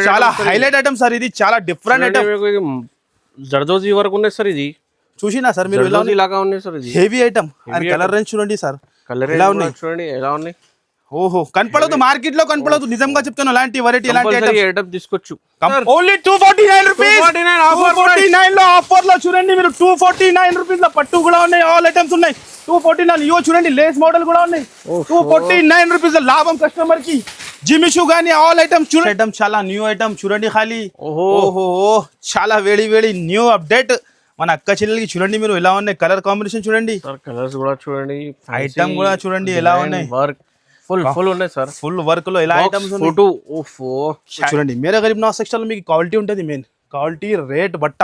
చాలా highlight item sir, ఇది చాలా డిఫరెంట్ ఐటమ్. జర్దోజీ వరకు ఉన్నాయి సార్, ఇది చూసినా సార్ మీరు లాగా ఉన్నాయి సార్, ఇది హెవీ ఐటమ్. కలర్ రేంజ్ చూడండి సార్, కలర్ ఎలా ఉన్నాయి చూడండి, ఎలా ఉన్నాయి. ఓహో కనపడదు, మార్కెట్ లో కనపడదు, నిజంగా చెప్తాను. అలాంటి వెరైటీ ఎలాంటి ఐటమ్ తీసుకోవచ్చు. ఓన్లీ 249 రూపీస్, 249 లో ఆఫర్ లో చూడండి మీరు. 249 రూపీస్ లో పట్టు కూడా ఉన్నాయి, ఆల్ ఐటమ్స్ ఉన్నాయి. 249 ఇవో చూడండి, లేస్ మోడల్ కూడా ఉన్నాయి. 249 రూపీస్ లో లాభం కస్టమర్ కి. జిమిషు గానీ ఆల్ ఐటమ్స్ చూడండి. ఐటమ్ చాలా న్యూ ఐటమ్ చూడండి ఖాళీ. ఓహో చాలా వేడి వేడి న్యూ అప్డేట్. మన అక్క చెల్లెలకి చూడండి మీరు ఎలా ఉన్నాయి. కలర్ కాంబినేషన్ చూడండి, కలర్స్ కూడా చూడండి, ఐటమ్ కూడా చూడండి ఎలా ఉన్నాయి. ఫుల్ ఉన్నాయి సార్, ఫుల్ వర్క్ లో ఎలా ఐటమ్స్ చూడండి. మేరా గరీబ్ నవాజ్ సెక్షన్ లో మీకు క్వాలిటీ ఉంటుంది, మెయిన్ క్వాలిటీ, రేట్, బట్ట,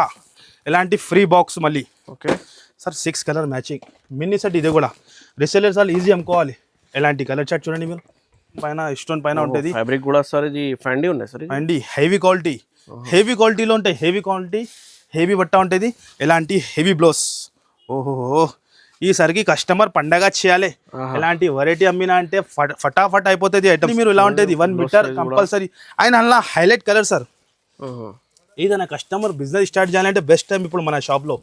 ఎలాంటి ఫ్రీ బాక్స్ మళ్ళీ. Okay sir 6 colour matching mini set. ఇది కూడా రీసెలర్స్ వాళ్ళు ఈజీ అమ్ముకోవాలి. ఎలాంటి కలర్ చార్ట్ చూడండి మీరు, పైన స్టోన్ పైన ఉంటుంది. ఫ్యాబ్రిక్ కూడా సార్ ఇది ఫండీ ఉన్నాయి సార్, అండి హెవీ క్వాలిటీ, హెవీ క్వాలిటీలో ఉంటాయి. హెవీ క్వాలిటీ, హెవీ బట్ట ఉంటుంది, ఎలాంటి హెవీ బ్లౌజ్. ఓహో ఈసారికి కస్టమర్ పండగ చేయాలి. ఎలాంటి వెరైటీ అమ్మినా అంటే ఫటాఫట్ అయిపోతుంది ఐటమ్. మీరు ఇలా ఉంటుంది 1 మీటర్ కంపల్సరీ. ఆయన అలా హైలైట్ కలర్ సార్. ఏదైనా కస్టమర్ బిజినెస్ స్టార్ట్ చేయాలంటే బెస్ట్ టైం ఇప్పుడు మన షాప్ లో.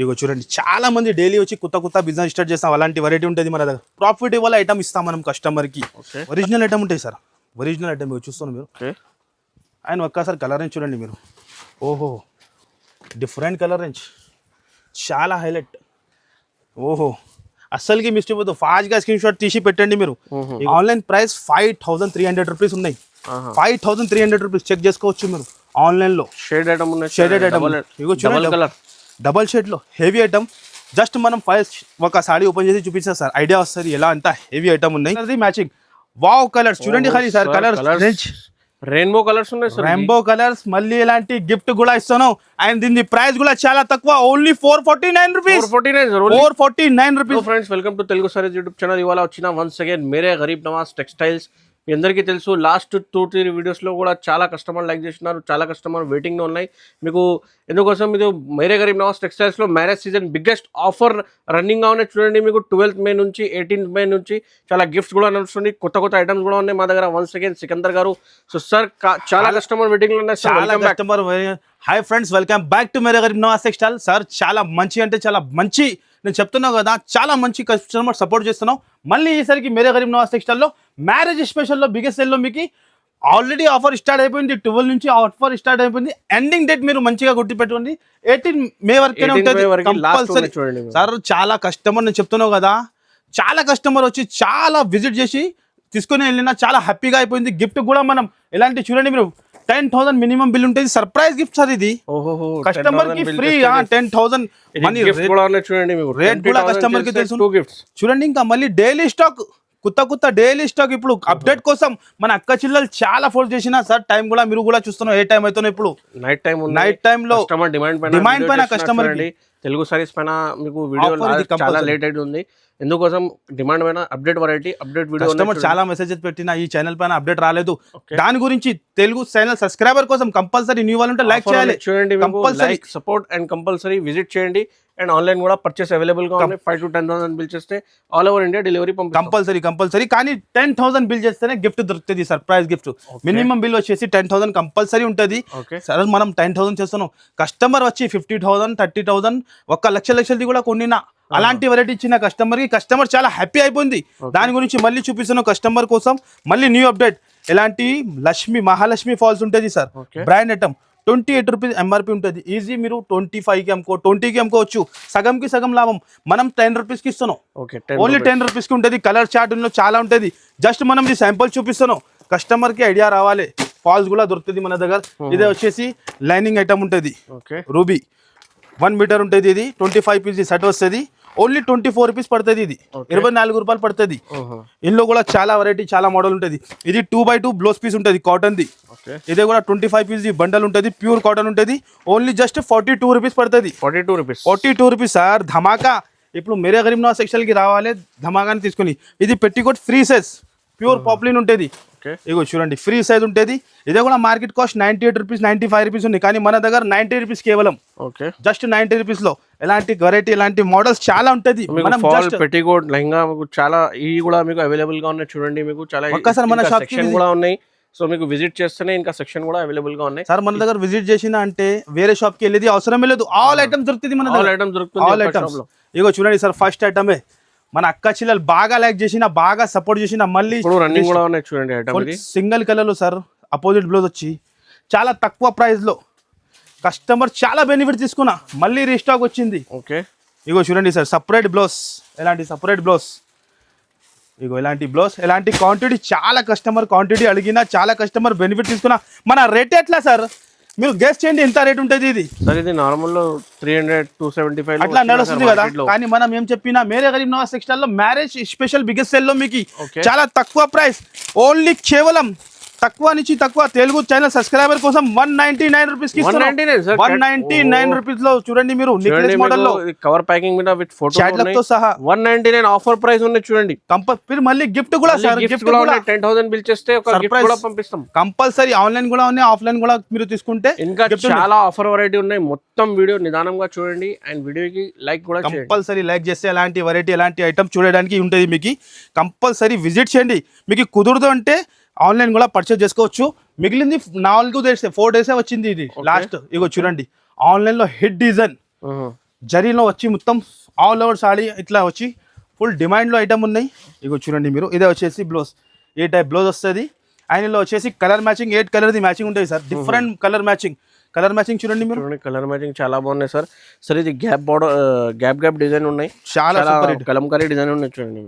ఇగో చూడండి, చాలా మంది డైలీ వచ్చి కొత్త బిజినెస్ స్టార్ట్ చేస్తాం. అలాంటి వెరైటీ ఉంటుంది మన దగ్గర. ప్రాఫిటబుల్ ఐటమ్ ఇస్తాం మనం కస్టమర్ కి. ఒరిజినల్ ఐటమ్ ఉంటాయి సార్, ఒరిజినల్ ఐటమ్ చూస్తున్నాం మీరు. ఆయన ఒక్కసారి కలర్ రేంజ్ చూడండి మీరు. ఓహో డిఫరెంట్ కలర్ రేంజ్, చాలా హైలైట్. ఓహో అస్సలకి మిస్టేక్ పోతుంది. ఫాస్ట్గా స్క్రీన్ షాట్ తీసి పెట్టండి మీరు. ఆన్లైన్ ప్రైస్ 5300 రూపీస్ ఉన్నాయి. 5300 రూపీస్ చెక్ చేసుకోవచ్చు మీరు ఆన్లైన్ లో. షేడ్ ఐటమ్ ఉన్నాయి, షేడెడ్ ఐటమ్. ఇగో చూడండి, డబల్ షేడ్ లో హెవీ ఐటమ్. జస్ట్ మనం ఒక సారీ ఓపెన్ చేసి చూపిస్తాం సార్, ఐడియా వస్తుంది ఎలా అంతా హెవీ ఐటమ్ ఉన్నాయి. మ్యాచింగ్ వావ్ కలర్స్ చూడండి ఖాళీ sir. Colour range rainbow colours ఉన్నాయి సార్, రెయిన్బో కలర్స్. మళ్ళీ ఇలాంటి గిఫ్ట్ కూడా ఇస్తాను. అండ్ దీని ప్రైస్ కూడా చాలా తక్కువ, only 449 rupees. 449 rupees. Friends welcome to Telugu saris YouTube channel. ఇవాళ వచ్చిన వన్స్ అగైన్ మేరే గరీబ్ నవాజ్ టెక్స్టైల్స్. మీ అందరికీ తెలుసు, లాస్ట్ 2-3 వీడియోస్లో కూడా చాలా కస్టమర్ లైక్ చేస్తున్నారు, చాలా కస్టమర్ వెయిటింగ్లో ఉన్నాయి. మీకు ఎందుకోసం ఇది మేరే గరీబ్ నవాజ్ టెక్స్టైల్స్లో మ్యారేజ్ సీజన్ బిగ్గెస్ట్ ఆఫర్ రన్నింగ్గా ఉన్నాయి. చూడండి మీకు 12th మే నుంచి 18th మే నుంచి చాలా గిఫ్ట్స్ కూడా నడుస్తుంది, కొత్త ఐటమ్స్ కూడా ఉన్నాయి మా దగ్గర. వన్స్ అగైన్ సికందర్ గారు. సో సార్ చాలా కస్టమర్ వెయిటింగ్లో ఉన్నాయి. Customer hi friends, welcome back to Mere Gareeb Nawaz textile. Sir చాలా మంచి అంటే చాలా మంచి, నేను చెప్తున్నావు కదా, చాలా మంచి కస్టమర్ సపోర్ట్ చేస్తున్నావు. మళ్ళీ ఈసారికి మేరే గరీబ్ నవాజ్ టెక్స్టైల్లో మ్యారేజ్ స్పెషల్లో బిగ్గెస్ట్ సేల్లో మీకు ఆల్రెడీ ఆఫర్ స్టార్ట్ అయిపోయింది. 12 నుంచి ఆఫర్ స్టార్ట్ అయిపోయింది. ఎండింగ్ డేట్ మీరు మంచిగా గుర్తుపెట్టుకోండి, 18 మే వరకే ఉంటుంది సార్. చాలా కస్టమర్, నేను చెప్తున్నావు కదా, చాలా కస్టమర్ వచ్చి చాలా విజిట్ చేసి తీసుకుని వెళ్ళినా చాలా హ్యాపీగా అయిపోయింది. గిఫ్ట్ కూడా మనం ఎలాంటి చూడండి మీరు, 10,000 మినిమం బిల్ ఉంటుంది. సర్ప్రైజ్ గిఫ్ట్ సార్ ఇది, కస్టమర్ కి ఫ్రీ. 10,000 మనీ రేట్ కూడా కస్టమర్ కి తెలుసు. చూడండి ఇంకా మళ్ళీ డైలీ స్టాక్, కొత్త డైలీ స్టాక్. ఇప్పుడు అప్డేట్ కోసం మన అక్క చిల్లలు చాలా ఫోర్స్ చేసిన సార్. టైం కూడా మీరు కూడా చూస్తున్నాం, ఏ టైం అవుతుందో. ఇప్పుడు నైట్ టైం లో డిమాండ్ పైన కస్టమర్ తెలుగు సారీస్ పైన మీకు వీడియో చాలా లేట్ అయితే ఉంది. ఎందుకోసం డిమాండ్ పైన update variety, update video. Customer చాలా మెసేజెస్ పెట్టిన ఈ ఛానల్ పైన అప్డేట్ రాలేదు, దాని గురించి తెలుగు ఛానల్ సబ్స్క్రైబర్ కోసం కంపల్సరీ న్యూ వాళ్ళు ఉంటే లైక్ చేయాలి. చూడండి, compulsory support and compulsory visit చేయండి. అండ్ ఆన్లైన్ కూడా పర్చేస్ అవైలబుల్ గా ఉన్నాయి. 5 to 10,000 బిల్ చేస్తే all over India delivery compulsory. కానీ 10,000 బిల్ చేస్తేనే గిఫ్ట్ దొరుకుతుంది, సర్ప్రైజ్ గిఫ్ట్. మినిమం బిల్ వచ్చేసి 10,000 కంపల్సరీ ఉంటుంది. సరే మనం 10,000 చేస్తున్నాం, కస్టమర్ వచ్చి 50,000 30,000 1,00,000 కూడా కొన్నినా అలాంటి వెరైటీ ఇచ్చిన కస్టమర్ చాలా హ్యాపీ అయిపోయింది. దాని గురించి మళ్ళీ చూపిస్తున్నాం కస్టమర్ కోసం. మళ్ళీ న్యూ అప్డేట్, ఎలాంటి మహాలక్ష్మి ఫాల్స్ ఉంటుంది sir. Brand item 28 rupees MRP ఉంటుంది. ఈజీ మీరు 25కి అమ్ముకో, 20కి అమ్ముకోవచ్చు. సగంకి సగం లాభం. మనం 10 రూపీస్కి ఇస్తున్నాం, ఓన్లీ 10 రూపీస్కి ఉంటుంది. కలర్ చార్ట్ చాలా ఉంటుంది. జస్ట్ మనం ఇది శాంపుల్ చూపిస్తున్నాం, కస్టమర్కి ఐడియా రావాలి. ఫాల్స్ కూడా దొరుకుతుంది మన దగ్గర. ఇదే వచ్చేసి లైనింగ్ ఐటమ్ ఉంటుంది, రూబీ 1 మీటర్ ఉంటుంది. ఇది 25 పీస్ సెట్ వస్తుంది. ఓన్లీ 24 రూపీస్ పడుతుంది. ఇది 24 రూపాయలు పడుతుంది. ఇందులో కూడా చాలా వెరైటీ, చాలా మోడల్ ఉంటుంది. ఇది 2x2 బ్లౌజ్ పీస్ ఉంటుంది, కాటన్ ది. ఇదే కూడా 25 పీస్ బండల్ ఉంటుంది, ప్యూర్ కాటన్ ఉంటుంది. ఓన్లీ జస్ట్ 42 రూపీస్ పడుతుంది. 42 రూపీస్ సార్, ధమాకా. ఇప్పుడు మేరే గరీబ్ నవాజ్ సెక్షన్ కి రావాలి, ధమాకాని తీసుకుని. ఇది petticoat free size, pure poplin ఉంటుంది. ఇగో చూడండి, ఫ్రీ సైజ్ ఉంటుంది. ఇదే కూడా మార్కెట్ కాస్ట్ 98 రూపీస్ 95 రూపీస్ ఉంది, కానీ మన దగ్గర 90 రూపీస్ కేవలం. జస్ట్ 90 రూపీస్ లో ఎలాంటి వెరైటీ, ఎలాంటి మోడల్స్ చాలా ఉంటుంది. పెట్టికోట్ లెహంగా చాలా ఇవి కూడా మీకు అవైలబుల్ గా ఉన్నాయి. చూడండి, మీకు చాలా ఒక్కసారి మన షాప్ కూడా ఉన్నాయి. సో మీకు విజిట్ చేస్తేనే ఇంకా సెక్షన్ కూడా అవైలబుల్ గా ఉన్నాయి. సార్ మన దగ్గర విజిట్ చేసిన అంటే వేరే షాప్ కి వెళ్ళేది అవసరమే లేదు, ఆల్ ఐటమ్స్ దొరుకుతుంది మన ఆల్ దగ్గర, ఐటమ్ దొరుకుతుంది ఆల్ ఐటమ్స్. ఇగో చూడండి సార్, ఫస్ట్ ఐటమే మన అక్క చెల్లెలు బాగా లైక్ చేసిన, బాగా సపోర్ట్ చేసిన, మళ్ళీ ఇప్పుడు రన్నింగ్ కూడా ఉన్నాయి చూడండి ఐటమ్ ఇది. సింగిల్ కలర్ లో సార్, అపోజిట్ బ్లౌజ్ వచ్చి చాలా తక్కువ ప్రైస్ లో కస్టమర్ చాలా బెనిఫిట్ తీసుకున్నా, మళ్ళీ రీస్టాక్ వచ్చింది. ఓకే ఇగో చూడండి సార్, సపరేట్ బ్లౌజ్, ఎలాంటి సపరేట్ బ్లౌజ్, ఇగో ఇలాంటి బ్లౌజ్, ఎలాంటి క్వాంటిటీ, చాలా కస్టమర్ క్వాంటిటీ అడిగినా, చాలా కస్టమర్ బెనిఫిట్ తీసుకున్నా. మన రేట్ ఎట్లా సార్, మీరు గెస్ట్ చేయండి ఎంత రేట్ ఉంటుంది ఇది. సార్ ఇది నార్మల్ లో 300 275 అట్లా నడుస్తుంది కదా, కానీ మనం ఏం చెప్పినా మేరే గరీబ్ నవాజ్ టెక్స్టైల్ లో మ్యారేజ్ స్పెషల్ బిగ్గెస్ట్ సెల్ లో మీకు చాలా తక్కువ ప్రైస్, ఓన్లీ కేవలం తక్కువ నుంచి తక్కువ తెలుగు ఛానల్ సబ్స్క్రైబర్ కోసం 199 రూపీస్ కి 199 రూపీస్ లో చూడండి మీరు, నెక్లెస్ మోడల్ లో కవర్ ప్యాకింగ్ మీద విత్ ఫోటో చాట్లతో సహా 199 ఆఫర్ ప్రైస్ ఉంది చూడండి. కంపల్సరీ మళ్ళీ గిఫ్ట్ కూడా సార్, గిఫ్ట్ కూడా 10000 బిల్ చేస్తే ఒక గిఫ్ట్ కూడా పంపిస్తాం. కంపల్సరీ ఆన్లైన్ కూడా ఉన్నాయి, ఆఫ్లైన్ కూడా మీరు తీసుకుంటే ఇంకా చాలా ఆఫర్ వెరైటీ ఉన్నాయి. మొత్తం వీడియో నిదానంగా చూడండి అండ్ వీడియోకి లైక్ కూడా చేయండి. కంపల్సరీ లైక్ చేస్తే ఎలాంటి వెరైటీ, ఎలాంటి ఐటమ్ చూడడానికి ఉంటుంది మీకు. కంపల్సరీ విజిట్ చేయండి, మీకు కుదరదు అంటే ఆన్లైన్ కూడా పర్చేస్ చేసుకోవచ్చు. మిగిలింది 4 days 4 days వచ్చింది ఇది లాస్ట్. ఇగో చూడండి, ఆన్లైన్ లో హిట్ డిజైన్ జరీలో వచ్చి మొత్తం ఆల్ ఓవర్ సాడీ ఇట్లా వచ్చి ఫుల్ డిమాండ్ లో ఐటమ్ ఉన్నాయి. ఇగో చూడండి మీరు, ఇదే వచ్చేసి బ్లౌజ్, ఏ టైప్ బ్లౌజ్ వస్తుంది. ఆయనలో వచ్చేసి కలర్ మ్యాచింగ్ 8 కలర్ది మ్యాచింగ్ ఉంటుంది సార్, డిఫరెంట్ కలర్ మ్యాచింగ్ చూడండి మీరు, కలర్ మ్యాచింగ్ చాలా బాగున్నాయి సార్. సార్ ఇది గ్యాప్ బోర్డర్, గ్యాప్ డిజైన్ ఉన్నాయి, చాలా కలంకారీ డిజైన్ ఉన్నాయి చూడండి.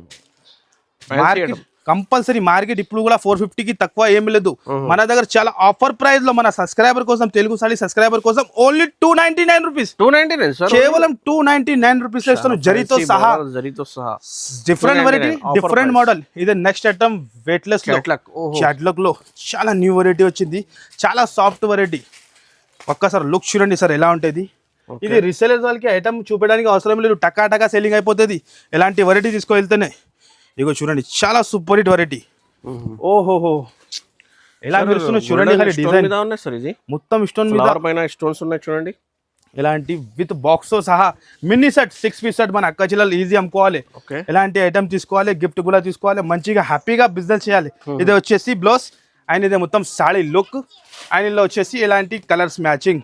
కంపల్సరీ మార్కెట్ ఇప్పుడు కూడా 450 కి తక్కువ ఏమి లేదు. మన దగ్గర చాలా ఆఫర్ ప్రైస్ లో మన సబ్స్క్రైబర్ కోసం, తెలుగు సారీ సబ్స్క్రైబర్ కోసం ఓన్లీ 299 రూపీస్, 299 కేవలం 299 రూపీస్ ఇస్తాను, జరీతో సహా. Different variety, different model. ఇది నెక్స్ట్ ఐటమ్ వెయిట్లెస్ లో, చాట్లక్ లో చాలా న్యూ వెరైటీ వచ్చింది, చాలా సాఫ్ట్ వెరైటీ. ఒక్కసారి లుక్ చూడండి సార్ ఎలా ఉంటుంది. ఇది రీసేలర్స్ వాళ్ళకి ఐటమ్ చూపించడానికి అవసరం లేదు, టకా సెల్లింగ్ అయిపోతుంది ఎలాంటి వెరైటీ తీసుకువెళ్తేనే. ఇగో చూడండి, చాలా సూపర్ హిట్ వెరైటీ. ఓహోహో ఎలా మెరుస్తుంది చూడండి, డిజైన్ మొత్తం స్టోన్ మీద పైన స్టోన్స్ ఉన్నాయి చూడండి. ఎలాంటి విత్ బాక్స్ తో సహా మినీ సెట్ 6 piece సెట్ మన అక్క చెల్లెలు ఈజీ అమ్ముకోవాలి, ఎలాంటి ఐటమ్ తీసుకోవాలి, గిఫ్ట్ కూడా తీసుకోవాలి, మంచిగా హ్యాపీగా బిజినెస్ చేయాలి. ఇది వచ్చేసి బ్లౌజ్ అండ్ ఇదే మొత్తం సాడీ లుక్. అండ్ వచ్చేసి ఎలాంటి colours matching,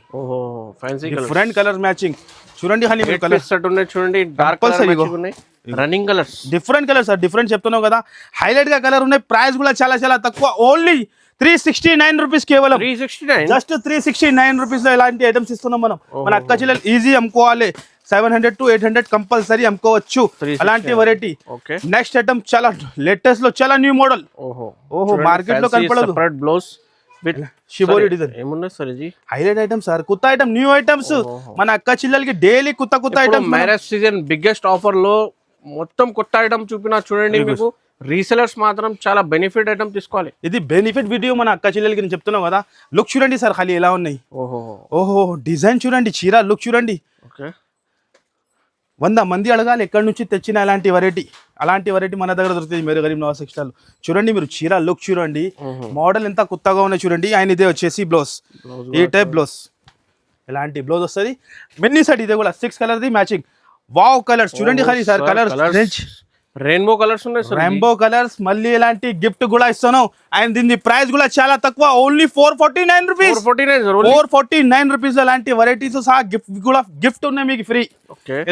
different colour matching చూడండి. కలర్ సెట్ ఉన్నాయి చూడండి, డార్క్ కలర్ ఉన్నాయి, running colours, different colours sir, different చెప్తున్నావు కదా, హైలైట్ గా కలర్ ఉన్నాయి. ప్రైస్ కూడా చాలా చాలా తక్కువ, ఓన్లీ 369 రూపీస్, కేవలం 369, జస్ట్ 369 రూపీస్ లో ఎలాంటి ఐటమ్స్ ఇస్తున్నాం మనం. మన అక్క చెల్లెలు ఈజీ అమ్ముకోవాలి, 700 to 800 కంపల్సరీ అమ్ముకోవచ్చు అలాంటి వెరైటీ. నెక్స్ట్ ఐటమ్ చాలా లేటెస్ట్ లో, చాలా న్యూ మోడల్. ఓహో మార్కెట్ లో కనపడదు. బ్లౌజ్ విత్ షిబోరి డిజైన్ ఏమున్నాయి సార్, ఇది హైలైట్ ఐటమ్ సార్, కొత్త ఐటమ్, న్యూ ఐటమ్స్. మన అక్క చెల్లెలకి డైలీ కొత్త items. Marriage season biggest offer లో మొత్తం కొత్త ఐటమ్ చూపినా చూడండి. మీకు రీసెలర్స్ మాత్రం చాలా బెనిఫిట్ ఐటమ్ తీసుకోవాలి. ఇది బెనిఫిట్ వీడియో మన అక్క చెల్లెలకి నేను చెప్తున్నావు కదా. లుక్ చూడండి సార్, ఖాళీ ఎలా ఉన్నాయి. ఓహో డిజైన్ చూడండి, చీర లుక్ చూడండి. 100 మంది అడగాలి ఎక్కడి నుంచి తెచ్చిన అలాంటి వెరైటీ మన దగ్గర దొరుకుతుంది మేరే గరీబ్ నవాజ్ టెక్స్టైల్. చూడండి మీరు, చీర లుక్ చూడండి, మోడల్ ఎంత కొత్తగా ఉన్నాయి చూడండి. ఆయన ఇదే వచ్చేసి బ్లౌజ్, ఈ టైప్ బ్లౌజ్, ఎలాంటి బ్లౌజ్ వస్తుంది. మిన్నీ సెట్ ఇదే కూడా 6 కలర్ది మ్యాచింగ్. వావ్ కలర్స్ చూడండి ఖాళీ సార్, కలర్స్ రెయిన్బో కలర్స్ ఉన్నాయి సార్, రెయిన్బో కలర్స్. మళ్ళీ ఎలాంటి గిఫ్ట్ కూడా ఇస్తాను. అండ్ దీని ప్రైస్ కూడా చాలా తక్కువ, ఓన్లీ 449 రూపీస్, 449 రూపీస్. ఎలాంటి వెరైటీస్ సహా గిఫ్ట్ ఉన్నాయి మీకు ఫ్రీ.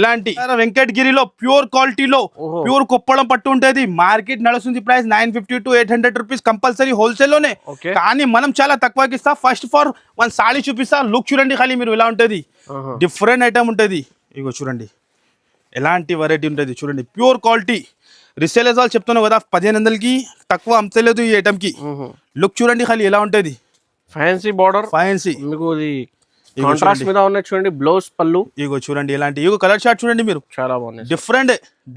ఎలాంటి వెంకటగిరిలో ప్యూర్ క్వాలిటీలో ప్యూర్ కొప్పడం పట్టు ఉంటుంది. మార్కెట్ నడుస్తుంది price 950 to 800 rupees compulsory wholesale లోనే, కానీ మనం చాలా తక్కువకి ఇస్తా. ఫస్ట్ ఫర్ 1 సాడీ చూపిస్తా, లుక్ చూడండి ఖాళీ మీరు ఎలా ఉంటుంది. డిఫరెంట్ ఐటమ్ ఉంటుంది. ఇగో చూడండి ఎలాంటి వెరైటీ ఉంటుంది చూడండి, ప్యూర్ క్వాలిటీ. రీసేలర్స్ వాళ్ళు చెప్తున్నావు కదా 1500కి తక్కువ అమ్మలేదు ఈ ఐటమ్ కి. లుక్ చూడండి ఖాళీ ఎలా ఉంటుంది. ఫ్యాన్సీ బార్డర్, ఫ్యాన్సీ మీకు కాంట్రాస్ట్ మీద ఉన్నాయి చూడండి. బ్లౌజ్ పళ్ళు ఇగో చూడండి ఎలాంటి, ఇగో కలర్ చార్ట్ చూడండి మీరు, చాలా బాగుంది.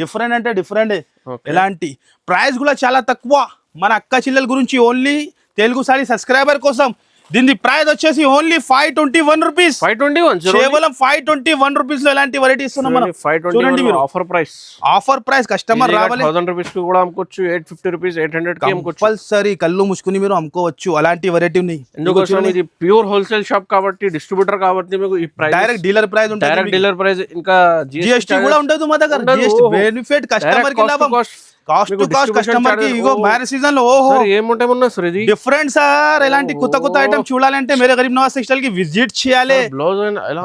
డిఫరెంట్ అంటే డిఫరెంట్. ఎలాంటి ప్రైస్ కూడా చాలా తక్కువ. మన అక్క చెల్లెల గురించి ఓన్లీ తెలుగు సారీ సబ్స్క్రైబర్ కోసం దీని ప్రైస్ వచ్చేసి ఓన్లీ 521 రూపీస్, 521, కేవలం 521 రూపీస్ లో ఎలాంటి వెరైటీ ఇస్తున్నాం మనం. 521 ఆఫర్ ప్రైస్ కస్టమర్ రావాలి. 1000 రూపీస్ కి కూడా అమ్ముకోవచ్చు, 850 రూపీస్, 800 కి అమ్ముకోవచ్చు. కంపల్సరీ కళ్ళు ముసుకుని మీరు అమ్ముకోవచ్చు, అలాంటి వెరైటీ ఉన్నాయి. ఎందుకోసం ఇది ప్యూర్ హోల్సేల్ షాప్ కాబట్టి, డిస్ట్రిబ్యూటర్ కాబట్టి మీకు ఈ ప్రైస్ డైరెక్ట్ డీలర్ ప్రైస్ ఉంటుంది. డైరెక్ట్ డీలర్ ప్రైస్, ఇంకా జిఎస్టీ కూడా ఉండదు మా దగ్గర. జిఎస్టీ బెనిఫిట్ కస్టమర్ కి లాభం. కాస్ట్ టు కాస్ట్ కస్టమర్ కి ఇగో మ్యారేజ్ సీజన్ లో ఓహో ఏముంటాయి సార్ ఇది డిఫరెంట్ సార్ ఎలాంటి కొత్త కొత్త ఐటమ్ చూడాలంటే మేరే గరీబ్ నవాజ్ టెక్స్టైల్ కి విజిట్ చేయాలి బ్లౌజ్ ఎలా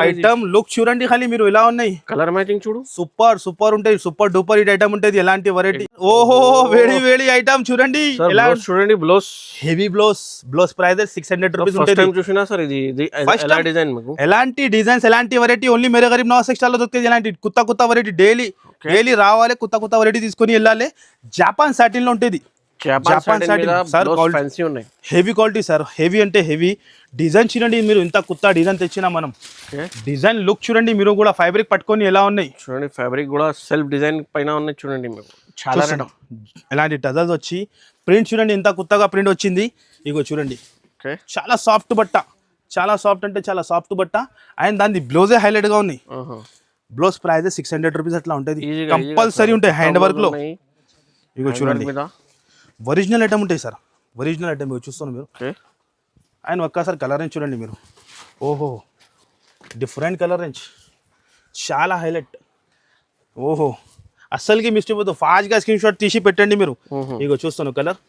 ఐటమ్ లుక్ చూడండి ఖాళీ మీరు ఎలా ఉన్నాయి కలర్ మ్యాచింగ్ చూడు సూపర్ సూపర్ ఉంటాయి సూపర్ డూపర్ హిట్ ఐటమ్ ఉంటుంది ఎలాంటి వెరైటీ ఓహో వేడి వేడి ఐటమ్ చూడండి ఎలా చూడండి blouse heavy blouse price 600 rupees ఉంటుంది చూసినా సార్ ఇది ఎలా డిజైన్ మీకు ఎలాంటి డిజైన్స్ ఎలాంటి వెరైటీ ఓన్లీ మేరే గరీబ్ నవాజ్ టెక్స్టైల్ లో దొరుకుతుంది ఎలాంటి కొత్త వెరైటీ డైలీ రావాలి కొత్త వెరైటీ తీసుకొని వెళ్ళాలి జాపాన్ సాటిన్ లో ఉంటుంది జాపాన్ సాటిన్ సార్ ఫ్యాన్సీ ఉన్నాయి హెవీ క్వాలిటీ సార్ హెవీ అంటే హెవీ డిజైన్ చూడండి మీరు ఇంత కొత్త డిజైన్ తెచ్చినా మనం డిజైన్ లుక్ చూడండి మీరు కూడా ఫ్యాబ్రిక్ పట్టుకొని ఎలా ఉన్నాయి చూడండి ఫ్యాబ్రిక్ కూడా సెల్ఫ్ డిజైన్ పైన ఉన్నాయి చూడండి మీకు చాలా ఎలాంటి టజల్స్ వచ్చి ప్రింట్ చూడండి ఎంత కొత్తగా ప్రింట్ వచ్చింది ఇగో చూడండి చాలా సాఫ్ట్ బట్ట చాలా సాఫ్ట్ అంటే చాలా సాఫ్ట్ బట్ట అండ్ దాని బ్లౌజే హైలైట్ గా ఉంది బ్లౌజ్ ప్రైస్ 600 రూపీస్ అట్లా ఉంటుంది కంపల్సరీ ఉంటాయి హ్యాండ్ వర్క్ లో ఇగో చూడండి ఒరిజినల్ ఐటమ్ ఉంటాయి సార్ ఒరిజినల్ ఐటమ్ చూస్తున్నాను మీరు అండ్ ఒక్కసారి కలర్ రేంజ్ చూడండి మీరు ఓహో డిఫరెంట్ కలర్ రేంజ్ చాలా హైలైట్ ఓహో అస్సలకి మిస్టేక్ పోతుంది ఫాస్ట్గా స్క్రీన్ షాట్ తీసి పెట్టండి మీరు ఇగో చూస్తాను కలర్